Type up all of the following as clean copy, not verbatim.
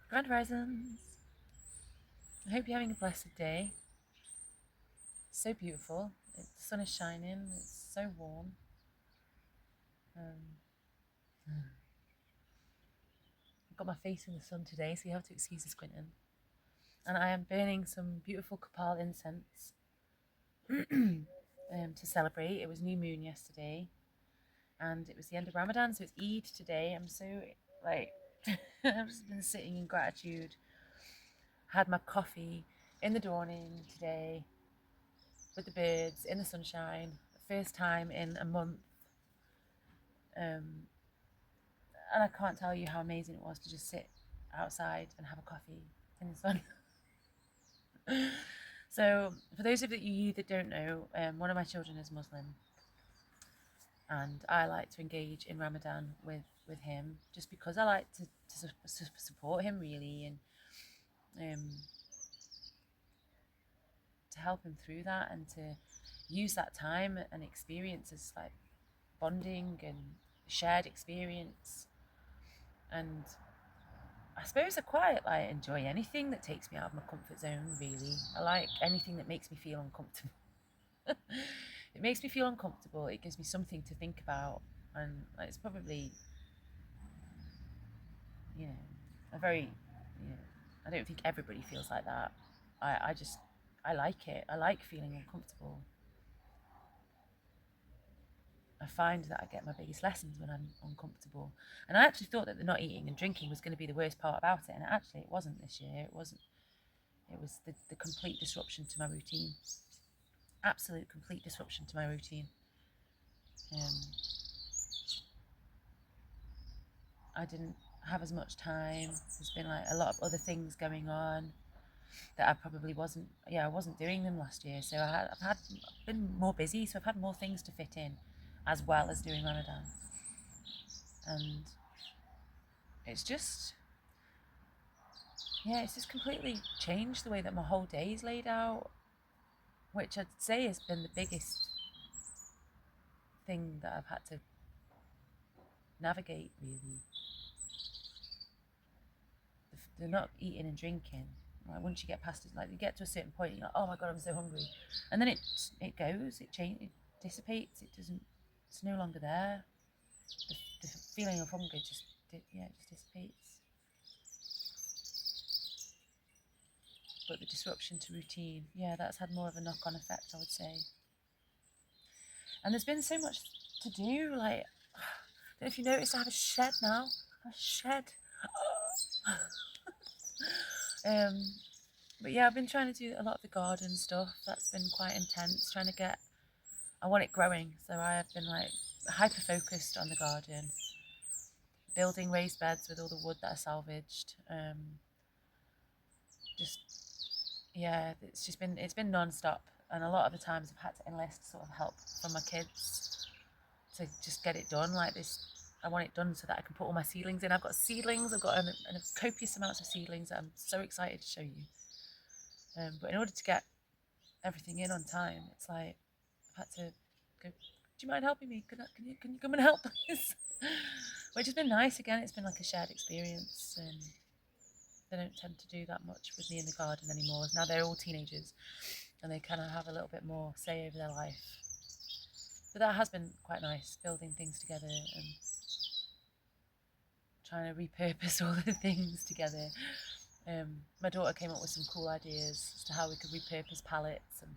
Grand Horizons. I hope you're having a blessed day. It's so beautiful. The sun is shining. It's so warm. Um, I've got my face in the sun today, so you have to excuse the squinting. And I am burning some beautiful Kapal incense to celebrate. It was new moon yesterday, and it was the end of Ramadan, so it's Eid today. I'm so like I've just been sitting in gratitude. Had my coffee in the dawning today with the birds in the sunshine. First time in a month. Um, and I can't tell you how amazing it was to just sit outside and have a coffee in the sun. So, for those of you that don't know, one of my children is Muslim, and I like to engage in Ramadan with him just because I like to support him really, and um, to help him through that, and to use that time and experience as like bonding and shared experience. And I suppose I quite like enjoy anything that takes me out of my comfort zone. Really, I like anything that makes me feel uncomfortable. It makes me feel uncomfortable. It gives me something to think about, and it's probably, you know, a very, you know, I don't think everybody feels like that. I just, I like it. I like feeling uncomfortable. I find that I get my biggest lessons when I'm uncomfortable. And I actually thought that the not eating and drinking was going to be the worst part about it, and actually it wasn't this year. It wasn't. It was the complete disruption to my routine. Absolute complete disruption to my routine. Um, I didn't have as much time. There's been like a lot of other things going on that I probably wasn't. Yeah, I wasn't doing them last year, so I've been more busy. So I've had more things to fit in, as well as doing Ramadan, and it's just, yeah, it's just completely changed the way that my whole day is laid out, which I'd say has been the biggest thing that I've had to navigate really. The not eating and drinking. Like once you get past it, like you get to a certain point, you're like, oh my god, I'm so hungry, and then it goes, it dissipates. It doesn't. It's no longer there. The feeling of hunger yeah, it just dissipates. But the disruption to routine, yeah, that's had more of a knock-on effect, I would say. And there's been so much to do. Like, I don't know if you noticed, I have a shed now. A shed. um, but yeah, I've been trying to do a lot of the garden stuff. That's been quite intense. Trying to get, I want it growing, so I have been like hyper focused on the garden, building raised beds with all the wood that I salvaged. Just yeah, it's been non-stop, and a lot of the times I've had to enlist sort of help from my kids to just get it done. Like this, I want it done so that I can put all my seedlings in. I've got seedlings. I've got an copious amounts of seedlings that I'm so excited to show you. But in order to get everything in on time, it's like I've had to go. Do you mind helping me? Can you come and help, please? Which has been nice. Again, it's been like a shared experience. They don't tend to do that much with me in the garden anymore. Now they're all teenagers, and they kind of have a little bit more say over their life. But that has been quite nice, building things together and trying to repurpose all the things together. My daughter came up with some cool ideas as to how we could repurpose pallets, and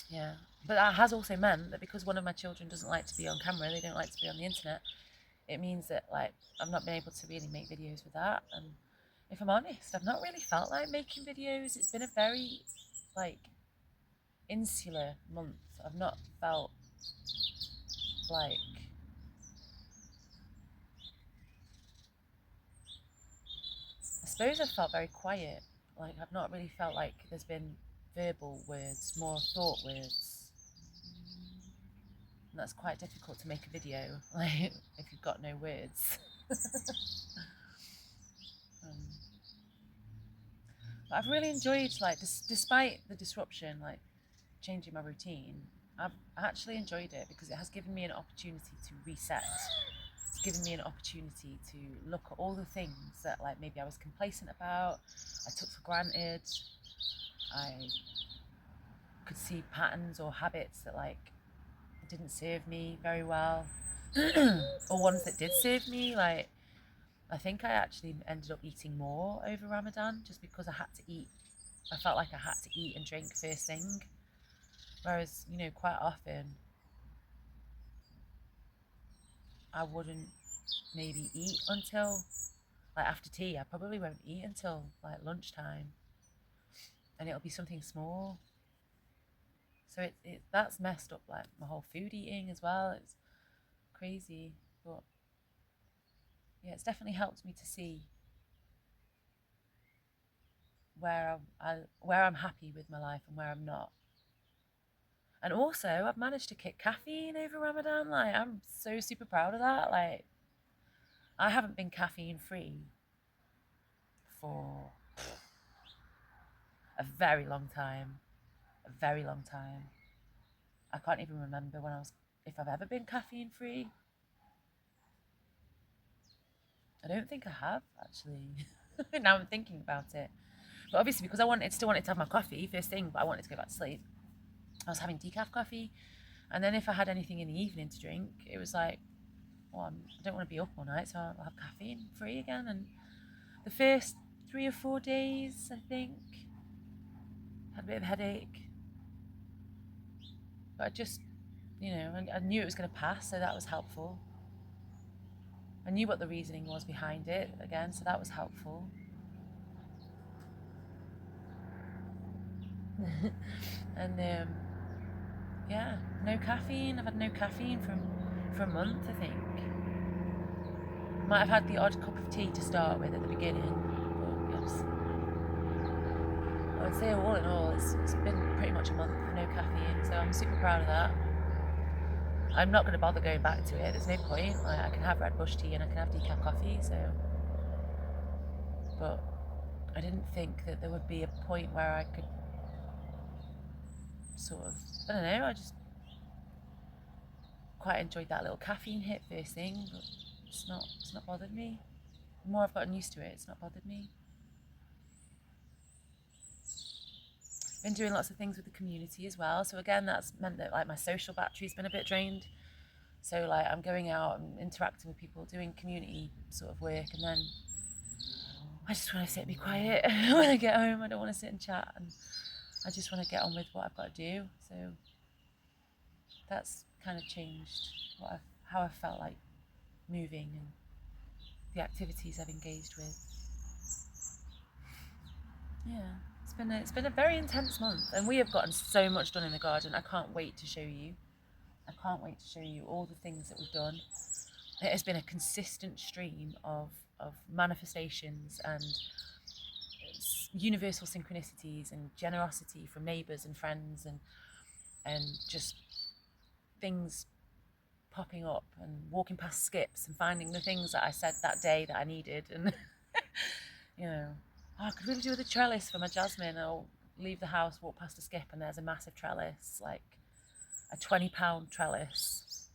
yeah. But that has also meant that because one of my children doesn't like to be on camera, they don't like to be on the internet, it means that like I've not been able to really make videos with that. And if I'm honest, I've not really felt like making videos. It's been a very like insular month. I've not felt like, I suppose I've felt very quiet. Like I've not really felt like there's been verbal words, more thought words. And that's quite difficult to make a video, like if you've got no words. um, but I've really enjoyed like despite the disruption, like changing my routine. I've actually enjoyed it because it has given me an opportunity to reset. It's given me an opportunity to look at all the things that like maybe I was complacent about, I took for granted. I could see patterns or habits that like didn't serve me very well, or ones that did serve me. Like I think I actually ended up eating more over Ramadan just because I had to eat. I felt like I had to eat and drink first thing, whereas quite often I wouldn't maybe eat until like after tea. I probably won't eat until like lunchtime, and it'll be something small. So that's messed up like my whole food eating as well. It's crazy, but yeah, it's definitely helped me to see where I'm happy with my life and where I'm not. And also, I've managed to kick caffeine over Ramadan. Like, I'm so super proud of that. Like, I haven't been caffeine free for a very long time. A very long time. I can't even remember if I've ever been caffeine free. I don't think I have, actually. Now I'm thinking about it. But obviously, because I still wanted to have my coffee first thing, but I wanted to go back to sleep, I was having decaf coffee. And then if I had anything in the evening to drink, it was like, well, I don't want to be up all night, so I'll have caffeine free again. And the first 3 or 4 days, I think, had a bit of a headache. But I just, I knew it was going to pass, so that was helpful. I knew what the reasoning was behind it again, so that was helpful. And yeah, no caffeine. I've had no caffeine for a month, I think. Might have had the odd cup of tea to start with at the beginning, but yes. I would say all in all, it's been pretty much a month with no caffeine, so I'm super proud of that. I'm not going to bother going back to it. There's no point. Like, I can have red bush tea and I can have decaf coffee, so. But I didn't think that there would be a point where I could sort of, I don't know, I just quite enjoyed that little caffeine hit first thing, but it's not bothered me. The more I've gotten used to it, it's not bothered me. Been doing lots of things with the community as well, so again that's meant that like my social battery's been a bit drained. So like I'm going out and interacting with people, doing community sort of work, and then I just want to sit and be quiet when I get home. I don't want to sit and chat, and I just want to get on with what I've got to do. So that's kind of changed how I felt like moving and the activities I've engaged with. Yeah, it's been a very intense month, and we have gotten so much done in the garden. I can't wait to show you. I can't wait to show you all the things that we've done. It has been a consistent stream of manifestations and universal synchronicities and generosity from neighbours and friends and just things popping up and walking past skips and finding the things that I said that day that I needed. And I could really do with a trellis for my jasmine. I'll leave the house, walk past a skip, and there's a massive trellis, like a 20-pound trellis,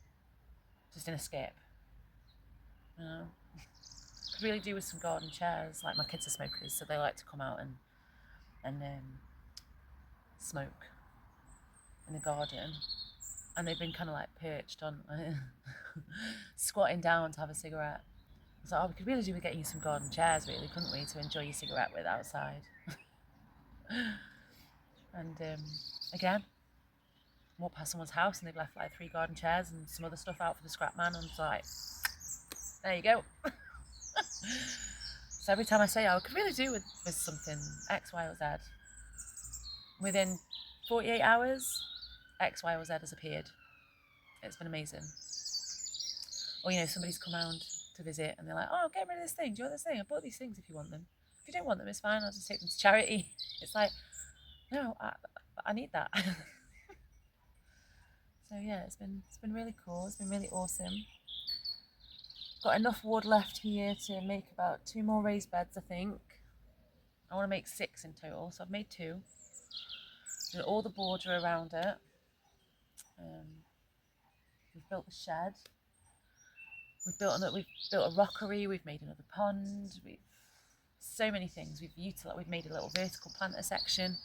just in a skip. Could really do with some garden chairs. Like, my kids are smokers, so they like to come out and smoke in the garden, and they've been kind of like perched on squatting down to have a cigarette. I was like, we could really do with getting you some garden chairs, really, couldn't we, to enjoy your cigarette with outside. And again, walked past someone's house and they've left like 3 garden chairs and some other stuff out for the scrap man, and I was like, there you go. So every time I say, I could really do with something X, Y, or Z, within 48 hours, X, Y, or Z has appeared. It's been amazing. Or, somebody's come around to visit and they're like, oh, get rid of this thing. Do you want this thing? I bought these things if you want them. If you don't want them, it's fine. I'll just take them to charity. It's like, no, I need that. So yeah, it's been really cool. It's been really awesome. Got enough wood left here to make about 2 more raised beds, I think. I want to make 6 in total, so I've made 2. Did all the border around it. We've built the shed. we've built a rockery, we've made another pond, we've so many things. We've made a little vertical planter section.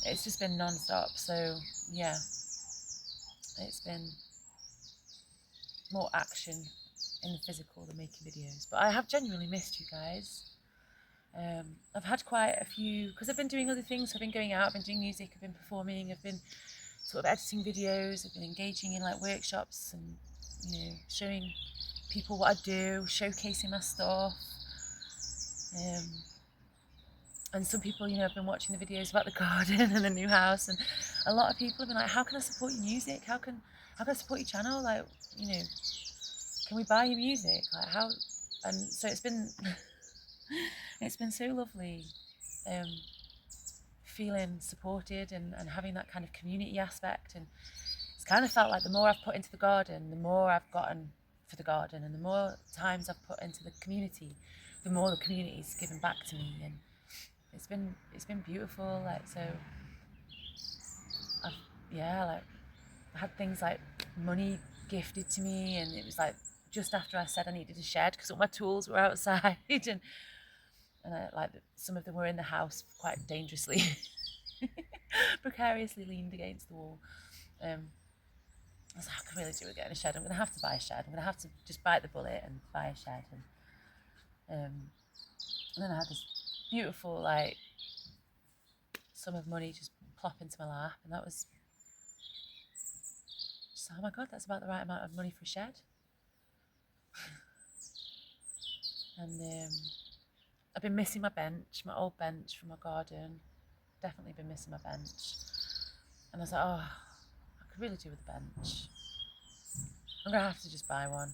It's just been non-stop. So yeah, it's been more action in the physical than making videos. But I have genuinely missed you guys. I've had quite a few, because I've been doing other things. I've been going out, I've been doing music, I've been performing, I've been sort of editing videos, I've been engaging in like workshops and, showing people what I do, showcasing my stuff. And some people, have been watching the videos about the garden and the new house, and a lot of people have been like, how can I support your music? How can I support your channel? Like, can we buy your music? Like how? And so it's been it's been so lovely feeling supported and having that kind of community aspect. And it's kind of felt like the more I've put into the garden, the more I've gotten for the garden, and the more times I've put into the community, the more the community's given back to me. And it's been beautiful. Like, so I had things like money gifted to me, and it was like just after I said I needed a shed because all my tools were outside, and some of them were in the house quite dangerously, precariously leaned against the wall. I was like, I can really do with getting a shed. I'm going to have to buy a shed. I'm going to have to just bite the bullet and buy a shed. And then I had this beautiful sum of money just plop into my lap, and that was just, oh my god, that's about the right amount of money for a shed. And I've been missing my bench, my old bench from my garden. Definitely been missing my bench. And I was like, oh, I could really do with a bench. I'm gonna have to just buy one.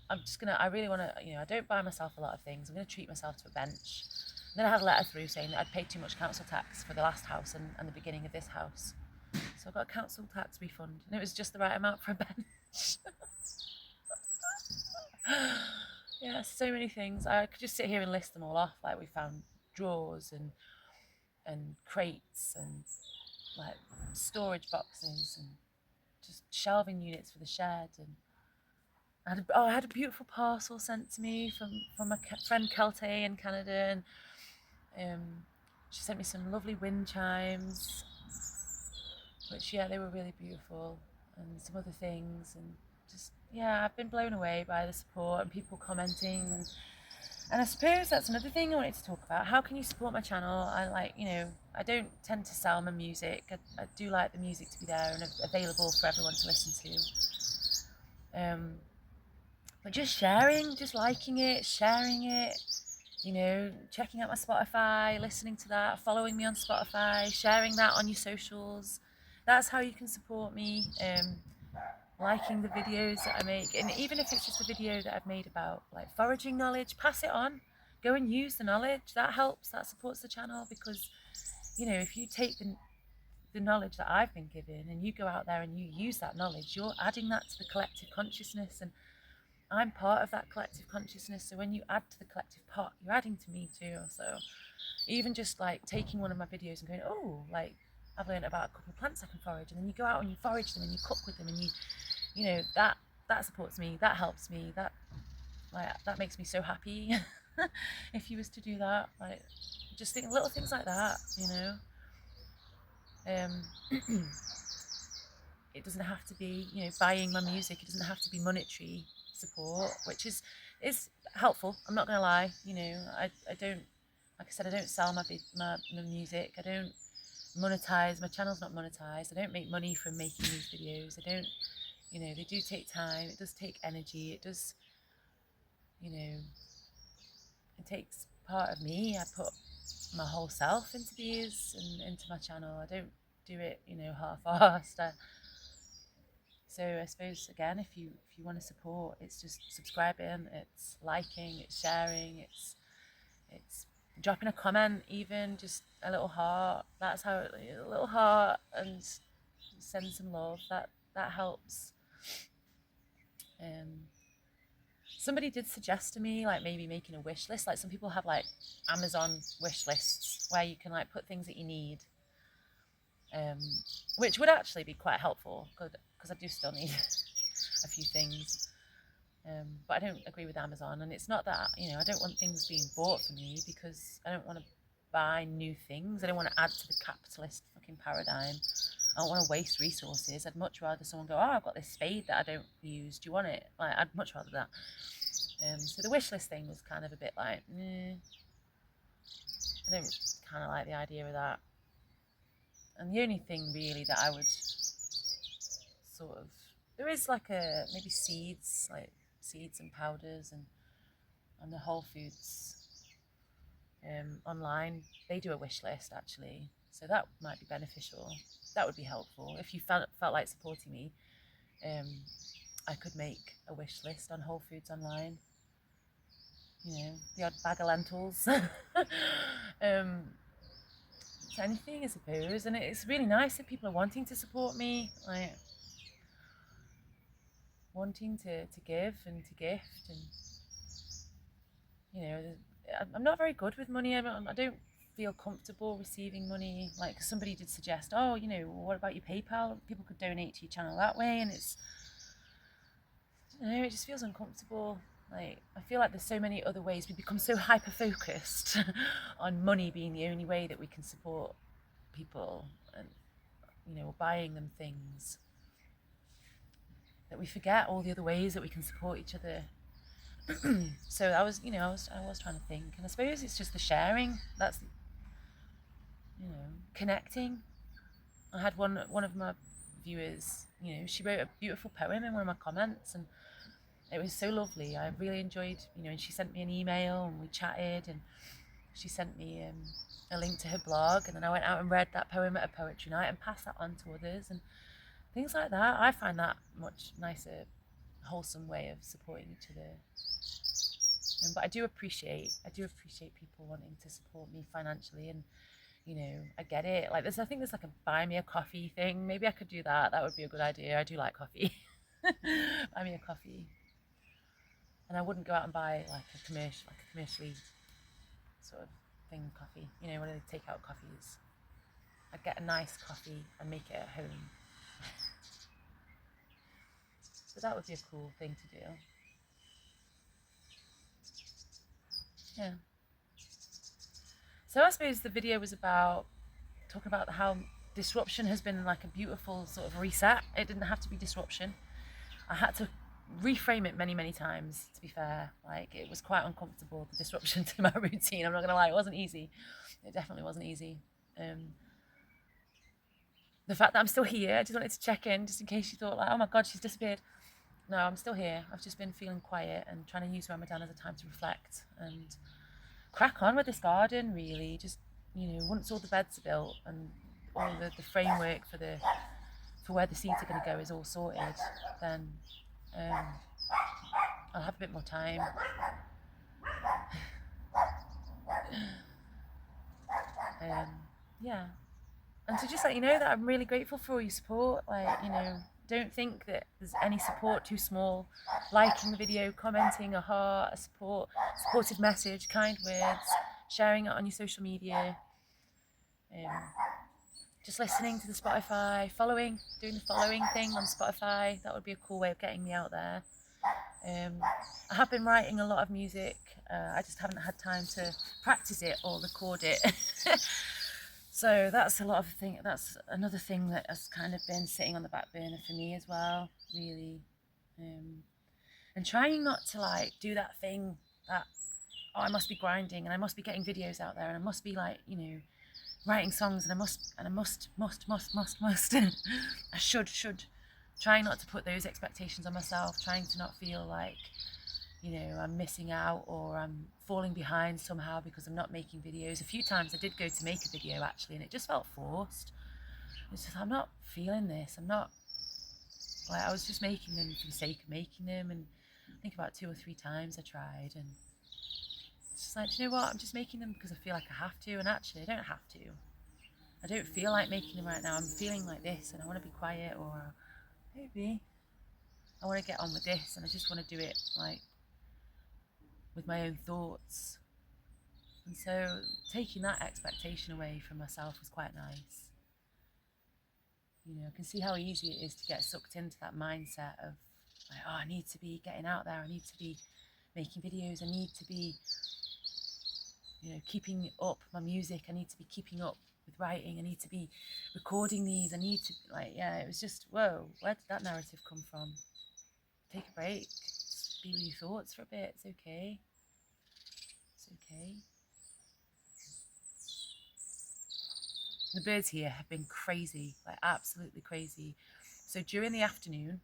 I really want to, I don't buy myself a lot of things. I'm going to treat myself to a bench. And then I had a letter through saying that I'd paid too much council tax for the last house and the beginning of this house. So I got a council tax refund, and it was just the right amount for a bench. Yeah, so many things. I could just sit here and list them all off. Like, we found drawers and crates and like storage boxes and just shelving units for the shed. And I had a beautiful parcel sent to me from my friend Kelte in Canada, and she sent me some lovely wind chimes, which they were really beautiful, and some other things. And just I've been blown away by the support and people commenting, and I suppose that's another thing I wanted to talk about. How can you support my channel? I don't tend to sell my music. I do like the music to be there and available for everyone to listen to. But just sharing, just liking it, sharing it, checking out my Spotify, listening to that, following me on Spotify, sharing that on your socials. That's how you can support me. Liking the videos that I make, and even if it's just a video that I've made about like foraging knowledge, pass it on. Go and use the knowledge. That helps. That supports the channel, because if you take the knowledge that I've been given and you go out there and you use that knowledge, you're adding that to the collective consciousness, and I'm part of that collective consciousness. So when you add to the collective pot, you're adding to me too. So even just like taking one of my videos and going, oh, like, I've learned about a couple of plants I can forage, and then you go out and you forage them and you cook with them, and that supports me, that helps me, that makes me so happy. If you was to do that, like, just think little things like that. It doesn't have to be buying my music. It doesn't have to be monetary support, which is helpful. I'm not gonna lie. I don't, like I said, I don't sell my music. I don't monetize. My channel's not monetized. I don't make money from making these videos. I don't. They do take time. It does take energy. It does. It takes part of me. I put my whole self into these and into my channel. I don't do it, half-assed. So I suppose, again, if you want to support, it's just subscribing, it's liking, it's sharing, it's dropping a comment, even just a little heart. That's how a little heart, and send some love. That helps. Somebody did suggest to me like maybe making a wish list. Like, some people have like Amazon wish lists where you can like put things that you need, which would actually be quite helpful, because I do still need a few things. But I don't agree with Amazon, and it's not that, I don't want things being bought for me because I don't want to buy new things. I don't want to add to the capitalist fucking paradigm. I don't want to waste resources. I'd much rather someone go, oh, I've got this spade that I don't use. Do you want it? Like, I'd much rather that. So the wish list thing was kind of a bit like, I don't kind of like the idea of that. And the only thing really that I would sort of, there is like maybe seeds, like seeds and powders, and on the Whole Foods online, they do a wish list actually. So that might be beneficial. That would be helpful. If you felt like supporting me, I could make a wish list on Whole Foods online. The odd bag of lentils. Anything, I suppose. And it's really nice that people are wanting to support me, like wanting to give and to gift. And I'm not very good with money. I don't feel comfortable receiving money. Like, somebody did suggest, oh, what about your PayPal? People could donate to your channel that way, and it just feels uncomfortable. Like, I feel like there's so many other ways. We become so hyper focused on money being the only way that we can support people, and buying them things, that we forget all the other ways that we can support each other. So I was trying to think, and I suppose it's just the sharing. That's connecting. I had one of my viewers, she wrote a beautiful poem in one of my comments, and it was so lovely. I really enjoyed, and she sent me an email, and we chatted, and she sent me a link to her blog, and then I went out and read that poem at a poetry night and passed that on to others, and things like that. I find that much nicer, wholesome way of supporting each other. But I do appreciate people wanting to support me financially, and I get it. Like, I think there's like a buy me a coffee thing. Maybe I could do that. That would be a good idea. I do like coffee. Buy me a coffee. And I wouldn't go out and buy like a commercially sort of thing coffee. When they take out coffees. I'd get a nice coffee and make it at home. So that would be a cool thing to do. Yeah. So I suppose the video was about talking about how disruption has been like a beautiful sort of reset. It didn't have to be disruption. I had to reframe it many, many times, to be fair. Like, it was quite uncomfortable, the disruption to my routine. I'm not going to lie, it wasn't easy. It definitely wasn't easy. The fact that I'm still here, I just wanted to check in, just in case you thought like, oh my God, she's disappeared. No, I'm still here. I've just been feeling quiet and trying to use Ramadan as a time to reflect and crack on with this garden, really. Just, once all the beds are built and all the framework for where the seeds are going to go is all sorted, then I'll have a bit more time. Yeah. And to just let you know that I'm really grateful for all your support. Like, don't think that there's any support too small. Liking the video, commenting, a heart, a supportive message, kind words, sharing it on your social media, just listening to the Spotify, doing the following thing on Spotify. That would be a cool way of getting me out there. I have been writing a lot of music. I just haven't had time to practice it or record it. So that's that's another thing that has kind of been sitting on the back burner for me as well, really. And trying not to like do that thing that, oh, I must be grinding and I must be getting videos out there and I must be like, writing songs and I must. I should. Trying not to put those expectations on myself, trying to not feel like, I'm missing out or I'm falling behind somehow because I'm not making videos. A few times I did go to make a video actually, and it just felt forced. It's just, I'm not feeling this. I'm not, like, I was just making them for the sake of making them, and I think about 2 or 3 times I tried, and it's just like, do you know what? I'm just making them because I feel like I have to, and actually I don't have to. I don't feel like making them right now. I'm feeling like this, and I want to be quiet, or maybe I want to get on with this, and I just want to do it like with my own thoughts. And so taking that expectation away from myself was quite nice. I can see how easy it is to get sucked into that mindset of, Like, oh, I need to be getting out there, I need to be making videos, I need to be, you know, keeping up my music, I need to be keeping up with writing, I need to be recording these, I need to, like, yeah, it was just, whoa, where did that narrative come from? Take a break, just be with your thoughts for a bit, it's okay. It's okay. The birds here have been crazy, like absolutely crazy. So during the afternoon,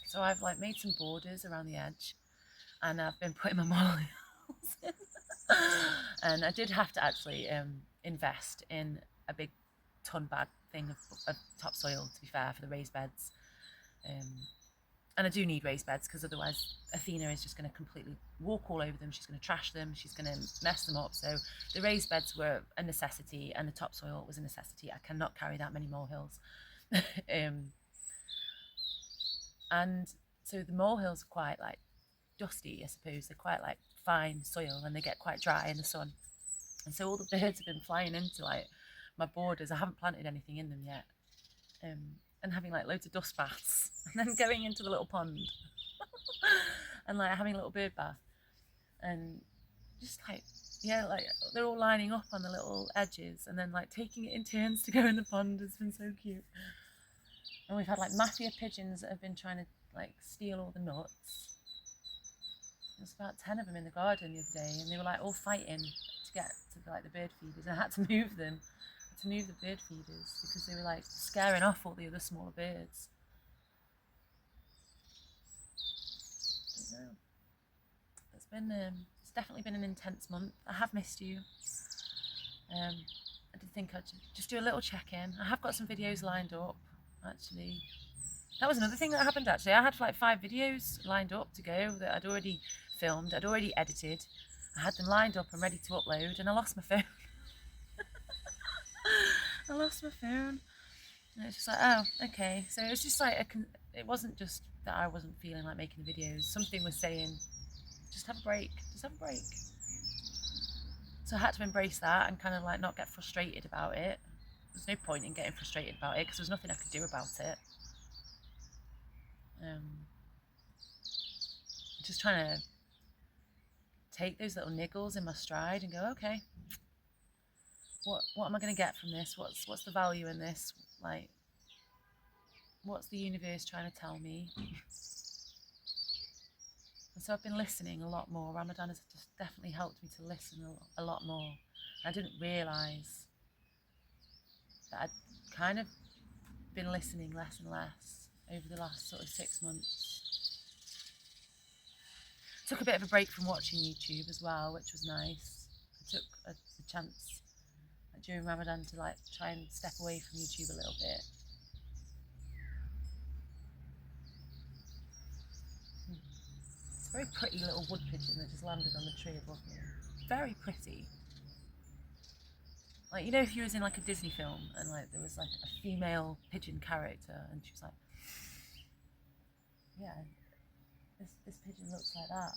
so I've like made some borders around the edge, and I've been putting my molehills in. And I did have to actually invest in a big ton bag thing of topsoil, to be fair, for the raised beds. And I do need raised beds because otherwise Athena is just going to completely walk all over them. She's going to trash them. She's going to mess them up. So the raised beds were a necessity, and the topsoil was a necessity. I cannot carry that many molehills. And so the molehills are quite like dusty, I suppose. They're quite like fine soil, and they get quite dry in the sun. And so all the birds have been flying into like my borders. I haven't planted anything in them yet. And having like loads of dust baths, and then going into the little pond and like having a little bird bath, and just like, yeah, like they're all lining up on the little edges, and then like taking it in turns to go in the pond has been so cute. And we've had like mafia pigeons that have been trying to like steal all the nuts. There's about 10 of them in the garden the other day, and they were like all fighting to get to like the bird feeders, and I had to move them. To move the bird feeders because they were like scaring off all the other smaller birds. I don't know. It's definitely been an intense month. I have missed you. I did think I'd just do a little check-in. I have got some videos lined up, actually. That was another thing that happened, actually. I had like 5 videos lined up to go that I'd already filmed, I'd already edited. I had them lined up and ready to upload, and I lost my phone. I lost my phone, and it's just like, oh, okay. So it was just like it wasn't just that I wasn't feeling like making the videos. Something was saying, just have a break, just have a break. So I had to embrace that and kind of like not get frustrated about it. There's no point in getting frustrated about it because there's nothing I could do about it. Just trying to take those little niggles in my stride and go, okay, what am I going to get from this? What's the value in this? Like, what's the universe trying to tell me? And so I've been listening a lot more. Ramadan has just definitely helped me to listen a lot more. I didn't realise that I'd kind of been listening less and less over the last sort of 6 months. Took a bit of a break from watching YouTube as well, which was nice. I took a chance during Ramadan to like try and step away from YouTube a little bit. It's a very pretty little wood pigeon that just landed on the tree above me. Very pretty. Like, you know, if you was in like a Disney film and like there was like a female pigeon character and she was like, yeah, this pigeon looks like that.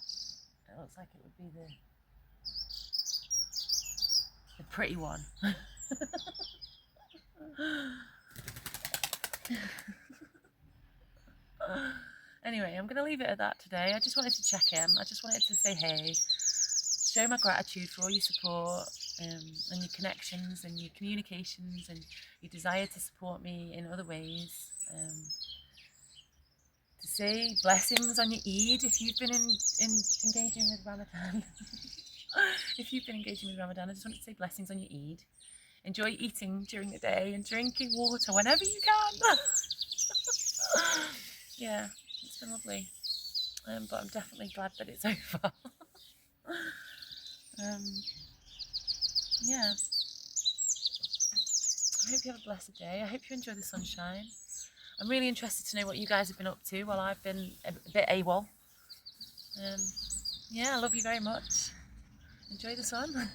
It looks like it would be the pretty one. Anyway, I'm going to leave it at that today. I just wanted to check in. I just wanted to say hey, show my gratitude for all your support and your connections and your communications and your desire to support me in other ways. To say blessings on your Eid if you've been engaging with Ramadan. If you've been engaging with Ramadan, I just wanted to say blessings on your Eid. Enjoy eating during the day and drinking water whenever you can. Yeah, it's been lovely. But I'm definitely glad that it's over. Yeah. I hope you have a blessed day. I hope you enjoy the sunshine. I'm really interested to know what you guys have been up to while I've been a bit AWOL. Yeah, I love you very much. Enjoy the sun.